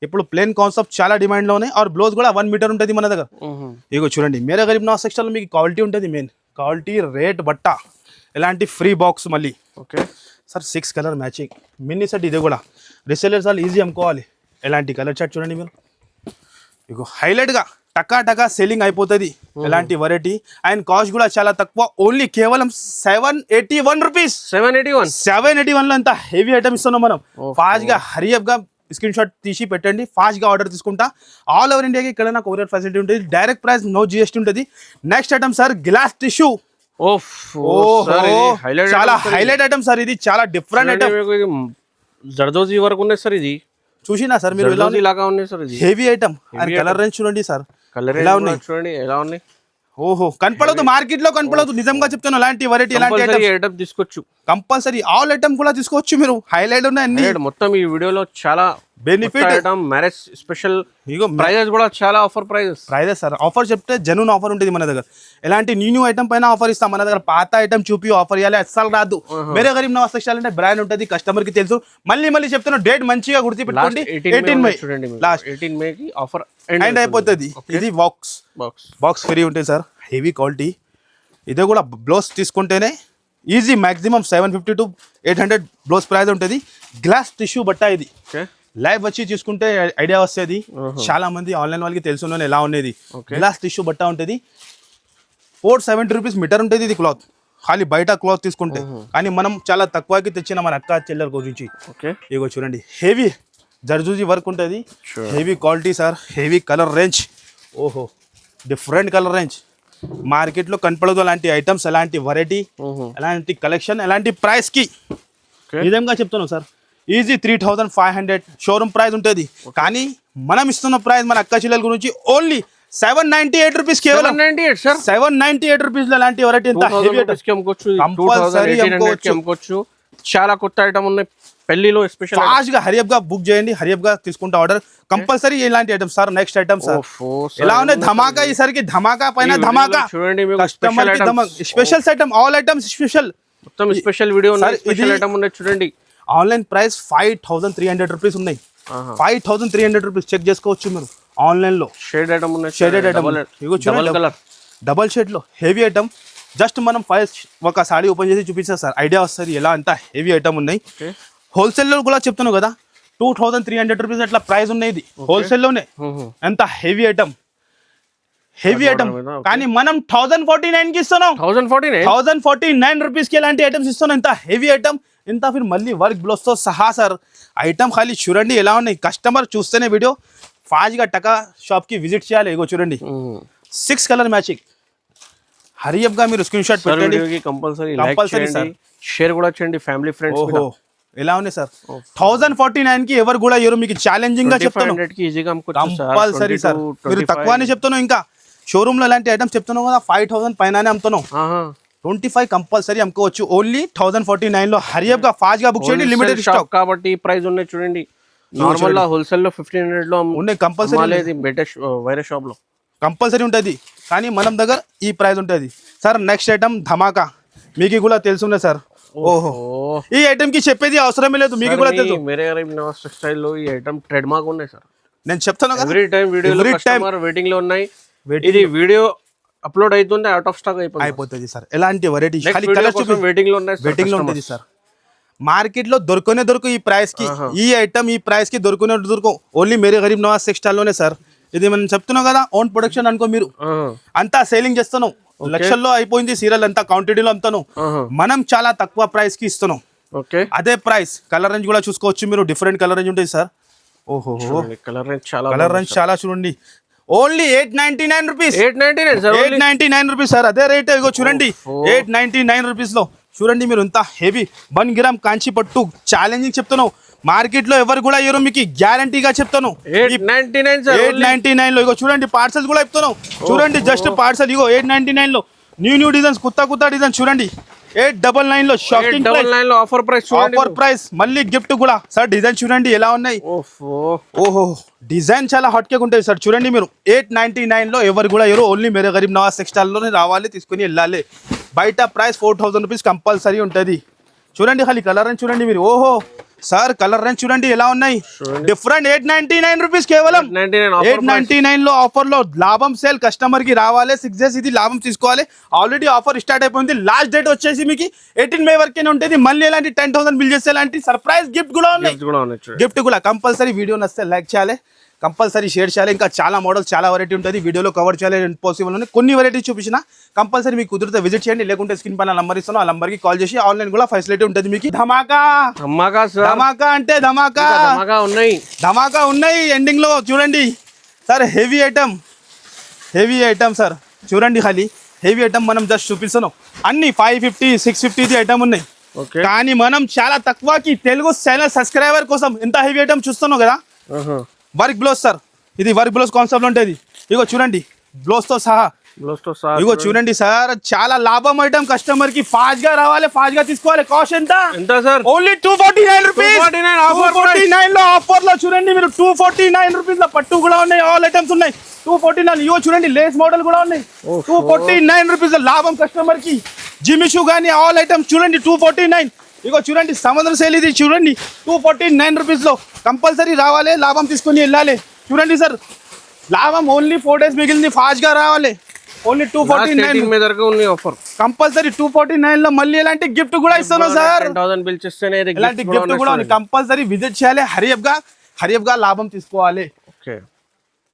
ఇప్పుడు ప్లేన్ కాన్సెప్ట్ చాలా డిమాండ్లో ఉన్నాయి. ఆర్ బ్లౌజ్ కూడా 1 మీటర్ ఉంటుంది మన దగ్గర. ఇగో చూడండి, మేరే గరీబ్ నవాజ్ సెక్షన్లో మీకు క్వాలిటీ ఉంటుంది, మెయిన్ క్వాలిటీ, రేట్, బట్ట, ఇలాంటి ఫ్రీ బాక్స్ మళ్ళీ. Okay sir 6 colour matching mini set, ఇది కూడా రీసెలర్స్ వాళ్ళు ఈజీ అమ్ముకోవాలి. ఎలాంటి కలర్ చార్ట్ చూడండి మీరు, ఇగో హైలైట్గా టకా టకా సెల్లింగ్ అయిపోతుంది. ఎలాంటి వెరైటీ అండ్ కాస్ట్ కూడా చాలా తక్కువ, ఓన్లీ కేవలం 781 రూపీస్. 781లో ఎంత హెవీ ఐటమ్ ఇస్తున్నాం మనం. ఫాస్ట్గా హరియప్గా స్క్రీన్ షాట్ తీసి పెట్టండి, ఫాస్ట్గా ఆర్డర్ తీసుకుంటా. ఆల్ ఓవర్ ఇండియాకి ఇక్కడ నాకు కొరియర్ ఫెసిలిటీ ఉంటుంది, డైరెక్ట్ ప్రైస్, నో జిఎస్టీ ఉంటుంది. Next item sir glass tissue. చాలా హైలైట్ ఐటమ్ సార్, ఇది చాలా డిఫరెంట్ ఐటమ్. జర్దోజీ వరకు ఉన్నాయి సార్, ఇది చూసినా సార్ మీరు, లాగా ఉన్నాయి సార్, ఇది heavy item. And colour range చూడండి సార్, కలర్ ఎలా ఉన్నాయి చూడండి, ఎలా ఉన్నాయి. ఓహో కనపడదు, మార్కెట్ లో కనపడదు, నిజంగా చెప్తాను. అలాంటి వెరైటీ, ఎలాంటి ఐటమ్ తీసుకోవచ్చు, కంపల్సరీ ఆల్ ఐటమ్ కూడా తీసుకోవచ్చు మీరు. హైలైట్ ఉన్నాయి మొత్తం ఈ వీడియోలో చాలా బెనిఫిట్ ఐటమ్, మ్యారేజ్ స్పెషల్. ఇగో ప్రైజెస్ కూడా చాలా ఆఫర్ ప్రైజెస్ సార్. ఆఫర్ చెప్తే జెన్యూన్ ఆఫర్ ఉంటుంది మన దగ్గర. ఎలాంటి న్యూ ఐటమ్ పైన ఆఫర్ ఇస్తాం మన దగ్గర. పాత ఐటమ్ చూపి ఆఫర్ ఇవ్వాలి అస్సలు రాదు. మేరే గరీబ్ నవాజ్ సెక్షల్ అంటే బ్రాండ్ ఉంటుంది, కస్టమర్ కి తెలుసు. మళ్ళీ చెప్తున్నా, డేట్ మంచిగా గుర్తుపెట్టుకోండి, 18 మే లాస్ట్, 18 మేకి ఆఫర్ ఎండ్ అయిపోతుంది. ఇది బాక్స్ ఫ్రీ ఉంటుంది సార్, హెవీ క్వాలిటీ. ఇదే కూడా బ్లౌజ్ తీసుకుంటేనే easy, maximum 750 to 800 blouse price ఉంటుంది. గ్లాస్ టిష్యూ బట్ట ఇది, లైవ్ వచ్చి చూసుకుంటే ఐడియా వస్తుంది. చాలా మంది ఆన్లైన్ వాళ్ళకి తెలుసు ఎలా ఉండేది. గ్లాస్ టిష్యూ బట్ట ఉంటుంది, 470 రూపీస్ మీటర్ ఉంటుంది ఇది క్లాత్, ఖాళీ బయట క్లాత్ తీసుకుంటే. కానీ మనం చాలా తక్కువకి తెచ్చిన మన అక్క చెల్లెల గురించి. ఇగో చూడండి, హెవీ జర్జూజీ వర్క్ ఉంటుంది, heavy quality sir, heavy colour range. ఓహో డిఫరెంట్ కలర్ రేంజ్, మార్కెట్లో కనపడదు అలాంటి ఐటమ్స్, అలాంటి వెరైటీ, అలాంటి కలెక్షన్, అలాంటి ప్రైస్ కి. నిజంగా చెప్తున్నాను సార్, ఈజీ 3500 షోరూమ్ ప్రైస్ ఉంటుంది. కానీ మనం ఇస్తున్న ప్రైస్ మన అక్క చెల్లెల గురించి ఓన్లీ 798 రూపీస్, కేవలం 798 రూపీస్. అలాంటి వెరైటీ అమ్ముకోవచ్చు. చాలా కొత్త ఐటమ్ ఉన్నాయి, పెళ్లిలో స్పెషల్. ఫాస్ట్ గా హరియప్ గా బుక్ చేయండి, హరియప్ గా తీసుకుంటే ఆర్డర్ కంపల్సరీ. ఇలాంటి item sir. Next item sir ఎలా ఉన్నాయి, ధమాకా. ఈసారికి ధమాకా పైన ధమాకా చూడండి, కస్టమర్ కి special item, all items special, మొత్తం స్పెషల్ వీడియో స్పెషల్ ఐటమ్ ఉన్నాయి చూడండి. ఆన్లైన్ ప్రైస్ 5300 రూపీస్ ఉన్నాయి, 5300 రూపీస్ చెక్ చేసుకోవచ్చు మీరు ఆన్లైన్ లో. షేడ్ ఐటమ్ ఉన్నాయి, షేడెడ్ ఐటమ్, డబల్ షేడ్ లో హెవీ ఐటమ్. జస్ట్ మనం ఒక సాడీ ఓపెన్ చేసి చూపించాం సార్, ఐడియా వస్తుంది ఎలా అంత హెవీ ఐటమ్ ఉన్నాయి. హోల్సేల్ లో కూడా చెప్తున్నాను కదా, 2300 రూపీస్ అట్లా ప్రైస్ ఉన్నాయి. ఇది హోల్సేల్ లోనే ఎంత హెవీ ఐటమ్, కానీ మనం 1049 కి ఇస్తున్నాం. 1049 రూపీస్ కి ఎలాంటి ఐటమ్స్ ఇస్తున్నాం, ఎంత హెవీ ఐటమ్, ఎంత ఫిర్ మళ్ళీ వర్క్ బ్లౌజ్ తో సహా సార్. ఐటమ్ ఖాళీ చూడండి ఎలా ఉన్నాయి. కస్టమర్ చూస్తేనే వీడియో ఫాస్ట్ గా టకా షాప్ కి విజిట్ చేయాలి. ఇగో చూడండి, 6 కలర్ మ్యాచింగ్. హరియప్ గా మీరు స్క్రీన్ షాట్ పెట్టండి, కంపల్సరీ సార్. షేర్ కూడా చేయండి ఫ్యామిలీ ఫ్రెండ్స్. ఎలా ఉన్నాయి సార్, 1049 కి ఎవరు కూడా మీకు ఛాలెంజింగ్ గా చెప్తాను, కంపల్సరీ సార్. మీరు తక్కువ అని చెప్తాను, ఇంకా షోరూమ్ లో ఇలాంటి ఐటమ్స్ చెప్తున్నావు కదా 5000 పైన అమ్ముతున్నావు. 25 కంపల్సరీ అమ్ముకోవచ్చు, ఓన్లీ 1049 లో. హరియప్ గా ఫాస్ట్ గా బుక్ చేయండి, లిమిటెడ్ స్టాక్ కాబట్టి ప్రైస్ ఉన్నాయి చూడండి. నార్మల్ గా హోల్సేల్ లో 1500 లో ఉన్నాయి, కంపల్సరీ వేరే షాప్ లో కంపల్సరీ ఉంటుంది. కానీ మనం దగ్గర ఈ ప్రైస్ ఉంటుంది సార్. నెక్స్ట్ ఐటమ్ ధమాకా, మీకు కూడా తెలుసుండే సార్. ఓహో ఈ ఐటమ్ కి చెప్పేది అవసరమే లేదు, మీకు కూడా తెలుసు. మేరే గరీబ్ నవాజ్ టెక్స్టైల్ లో ఈ ఐటమ్ ట్రేడ్ మార్క్ ఉన్నాయి సార్. నేను చెప్తాను కదా, ఎవ్రీ టైం వీడియోలో కస్టమర్ వెయిటింగ్ లో ఉన్నాయి. ఇది వీడియో అప్లోడ్ అవుతుంటే అవుట్ ఆఫ్ స్టాక్ అయిపోతుంది సార్. ఎలాంటి వెరైటీ వెయిటింగ్ లో ఉన్నాయి, వెయిటింగ్ లో ఉంటుంది సార్. మార్కెట్ లో దొరకనే దొరకు ఈ ప్రైస్ కి, ఈ ఐటమ్ ఈ ప్రైస్ కి దొరకనే దొరకవు, ఓన్లీ మేరే గరీబ్ నవాజ్ టెక్స్టైల్ లోనే సార్. ఇది మనం చెప్తున్నాం కదా, ఓన్ ప్రొడక్షన్ అనుకో మీరు. అంతా సేలింగ్ చేస్తున్నాం, లక్షల్లో అయిపోయింది సీరియల్ అంతా, క్వాంటిటీలో అమ్ముతాను. మనం చాలా తక్కువ ప్రైస్ కి ఇస్తున్నాం. అదే ప్రైస్. కలర్ రేంజ్ కూడా చూసుకోవచ్చు మీరు, డిఫరెంట్ కలర్ రేంజ్ ఉంటుంది సార్. ఓహో కలర్ రేంజ్ చాలా చూడండి, ఓన్లీ 899 రూపీస్. 899 రూపీస్ సార్, అదే రేట్. ఇగో చూడండి, 899 రూపీస్ లో చూడండి మీరు. ఇంత హెవీ 1 గ్రామ్ కాంచి పట్టు, ఛాలెంజింగ్ చెప్తున్నావు. మార్కెట్ లో ఎవరు కూడా ఎవరు, మీకు గ్యారంటీగా చెప్తాను. 899 లో. ఇగో చూడండి, పార్సల్ కూడా చెప్తున్నావు చూడండి, జస్ట్ పార్సల్. ఇగో 899 లో న్యూ డిజైన్స్, కొత్త డిజైన్స్ చూడండి. 899 లో షాకింగ్ 899 లో ఆఫర్ ప్రైస్ చూడండి. ఆఫర్ ప్రైస్ మళ్ళీ గిఫ్ట్ కూడా సార్. డిజైన్ చూడండి ఎలా ఉన్నాయి. ఓహో డిజైన్ చాలా హాట్ కేక్ ఉంటుంది సార్. చూడండి మీరు 899 లో ఎవరు కూడా ఓన్లీ మేరే గరీబ్ నవాజ్ టెక్స్టైల్ లోనే రావాలి, తీసుకుని వెళ్ళాలి. బయట ప్రైస్ 4000 రూపీస్ కంపల్సరీ ఉంటుంది. చూడండి ఖాళీ కలర్ అని చూడండి మీరు. ఓహో సార్ కలర్ రేంజ్ చూడండి ఎలా ఉన్నాయి. డిఫరెంట్ 899 రూపీస్ కేవలం 899 లో ఆఫర్ లో లాభం సేల్ కస్టమర్ కి రావాలి. 6 days ఇది లాభం తీసుకోవాలి. ఆల్రెడీ ఆఫర్ స్టార్ట్ అయిపోయింది. లాస్ట్ డేట్ వచ్చేసి మీకు 18 మే వరకే ఉంటుంది. మళ్ళీ ఇలాంటి 10,000 బిల్ చేసే లాంటి సర్ప్రైజ్ గిఫ్ట్ కూడా ఉన్నాయి. గిఫ్ట్ కూడా కంపల్సరీ వీడియో నచ్చితే లైక్ చేయాలి, కంపల్సరీ షేర్ చేయాలి. ఇంకా చాలా మోడల్స్ చాలా వెరైటీ ఉంటుంది. వీడియోలో కవర్ చేయాలి పాసిబుల్ ఉంది. కొన్ని వెరైటీ చూపించిన కంపల్సరీ మీకు కుదిరితే విజిట్ చేయండి. లేకుంటే స్క్రీన్ పైన నంబర్ ఇస్తాను, ఆ నంబర్ కి కాల్ చేసి ఆన్లైన్ కూడా ఫెసిలిటీ ఉంటుంది మీకు. ధమాకా ధమాకా అంటే ధమాకా ధమాకా ఉన్నాయి. ఎండింగ్ లో చూడండి సార్ హెవీ ఐటమ్ సార్. చూడండి ఖాళీ హెవీ ఐటమ్ మనం జస్ట్ చూపిస్తాను. అన్ని 550 650 ఐటమ్ ఉన్నాయి. కానీ మనం చాలా తక్కువకి తెలుగు ఛానల్ సబ్స్క్రైబర్ కోసం ఎంత హెవీ ఐటమ్ చూస్తున్నాం కదా. వర్క్ బ్లౌజ్ సార్, ఇది వర్క్ బ్లౌజ్ కాన్సెప్ట్ ఉంటుంది. ఇగో చూడండి బ్లౌజ్ తో సహా. ఇగో చూడండి సార్ చాలా లాభం ఐటమ్. కస్టమర్ కి ఫాస్ట్ గా రావాలి, ఫాస్ట్ గా తీసుకోవాలి. కాస్ట్ ఎంత సార్? Only 249 rupees. 249 లో ఆఫర్ లో చూడండి మీరు. 249 రూపీస్ లో పట్టు కూడా ఉన్నాయి, ఆల్ ఐటమ్స్ ఉన్నాయి. 249. ఇగో చూడండి లేస్ మోడల్ కూడా ఉన్నాయి. 249 రూపీస్ లో లాభం కస్టమర్ కి. జిమిషు కానీ ఆల్ ఐటమ్స్ చూడండి 249. ఇగో చూడండి సముద్ర శైలి ఇది చూడండి 249 రూపీస్ లో కంపల్సరీ రావాలి, లాభం తీసుకొని వెళ్ళాలి. చూడండి సార్ లాభం ఓన్లీ 4 days మిగిలింది, ఫాస్ట్ గా రావాలి. Only 249 offer compulsory. 249 లో మళ్ళీ ఎలాంటి గిఫ్ట్ కూడా ఇస్తాను సార్. ఇలాంటి గిఫ్ట్ కూడా కంపల్సరీ విజిట్ చేయాలి. హరియప్ గా లాభం తీసుకోవాలి.